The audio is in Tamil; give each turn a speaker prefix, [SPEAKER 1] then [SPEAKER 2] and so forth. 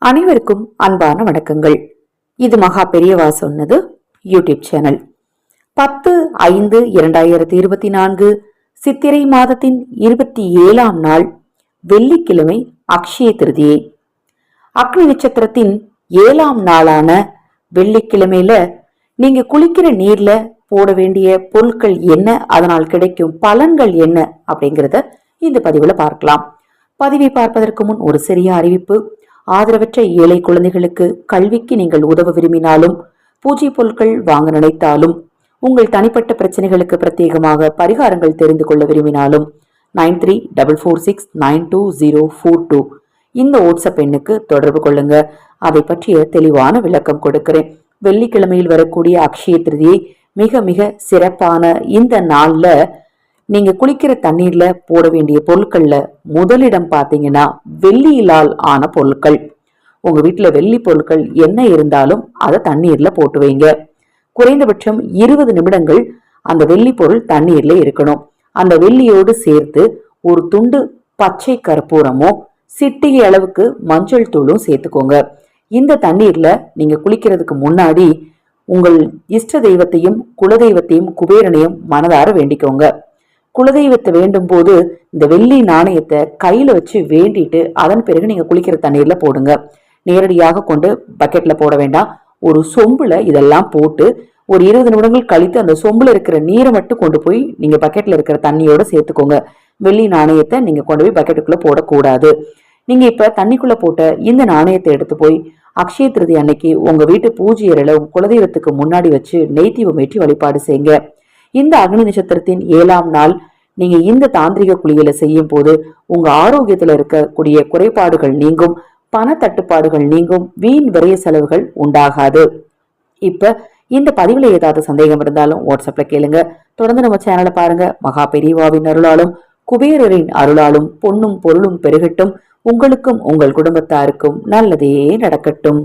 [SPEAKER 1] அனைவருக்கும் அன்பான வணக்கங்கள். இது மகா பெரியவா சொன்னது யூடியூப் சேனல். 10/5/2024 சித்திரை மாதத்தின் 27ஆம் நாள் வெள்ளிக்கிழமை அக்ஷய திருதியை. அக்னி நட்சத்திரத்தின் 7ஆம் நாளான வெள்ளிக்கிழமையில நீங்க குளிக்கிற நீர்ல போட வேண்டிய பொருட்கள் என்ன, அதனால் கிடைக்கும் பலன்கள் என்ன அப்படிங்கறத இந்த பதிவுல பார்க்கலாம். பதிவை பார்ப்பதற்கு முன் ஒரு சிறிய அறிவிப்பு. ஆதரவற்ற ஏழை குழந்தைகளுக்கு கல்விக்கு நீங்கள் உதவ விரும்பினாலும், பூஜை பொருட்கள் வாங்க நினைத்தாலும், உங்கள் தனிப்பட்ட பிரச்சனைகளுக்கு பிரத்யேகமாக பரிகாரங்கள் தெரிந்து கொள்ள விரும்பினாலும் 9344692042 இந்த வாட்ஸ்அப் எண்ணுக்கு தொடர்பு கொள்ளுங்க. அதை பற்றிய தெளிவான விளக்கம் கொடுக்கிறேன். வெள்ளிக்கிழமையில் வரக்கூடிய அக்ஷய திருதியை மிக மிக சிறப்பான இந்த நாள்ல நீங்க குளிக்கிற தண்ணீர்ல போட வேண்டிய பொருட்கள்ல முதலிடம் பாத்தீங்கன்னா வெள்ளியிலால் ஆன பொருட்கள். உங்க வீட்டுல வெள்ளி பொருட்கள் என்ன இருந்தாலும் அதை தண்ணீர்ல போட்டு வைங்க. குறைந்தபட்சம் 20 நிமிடங்கள் அந்த வெள்ளி பொருள் தண்ணீர்ல இருக்கணும். அந்த வெள்ளியோடு சேர்த்து ஒரு துண்டு பச்சை கற்பூரமோ சிட்டிகை அளவுக்கு மஞ்சள் தூளும் சேர்த்துக்கோங்க. இந்த தண்ணீர்ல நீங்க குளிக்கிறதுக்கு முன்னாடி உங்கள் இஷ்ட தெய்வத்தையும் குலதெய்வத்தையும் குபேரனையும் மனதார வேண்டிக்கோங்க. குலதெய்வத்தை வேண்டும் போது இந்த வெள்ளி நாணயத்தை கையில வச்சு வேண்டிட்டு அதன் பிறகு நீங்க குளிக்கிற தண்ணீர்ல போடுங்க. நேரடியாக கொண்டு பக்கெட்ல போட வேண்டாம். ஒரு சொம்புல இதெல்லாம் போட்டு ஒரு 20 நிமிடங்கள் கழித்து அந்த சொம்புல இருக்கிற நீரை மட்டும் கொண்டு போய் நீங்க பக்கெட்ல இருக்கிற தண்ணியோட சேர்த்துக்கோங்க. வெள்ளி நாணயத்தை நீங்க கொண்டு போய் பக்கெட்டுக்குள்ள போடக்கூடாது. நீங்க இப்ப தண்ணிக்குள்ள போட்ட இந்த நாணயத்தை எடுத்து போய் அக்ஷய திருதி அன்னைக்கு உங்க வீட்டு பூஜை அறையில உங்க குலதெய்வத்துக்கு முன்னாடி வச்சு நெய் தீபம் ஏற்றி வழிபாடு செய்யுங்க. இந்த அக்னி நட்சத்திரத்தின் 7ஆம் நாள் நீங்க இந்த தாந்திரிக குளியலை செய்யும் போது உங்க ஆரோக்கியத்துல இருக்கக்கூடிய குறைபாடுகள் நீங்கும், பண தட்டுப்பாடுகள் நீங்கும், வீண் விரைய செலவுகள் உண்டாகாது. இப்ப இந்த பதிவுல ஏதாவது சந்தேகம் இருந்தாலும் வாட்ஸ்அப்ல கேளுங்க. தொடர்ந்து நம்ம சேனலை பாருங்க. மகா பெரியவாவின் அருளாலும் குபேரரின் அருளாலும் பொன்னும் பொருளும் பெருகட்டும். உங்களுக்கும் உங்கள் குடும்பத்தாருக்கும் நல்லதே நடக்கட்டும்.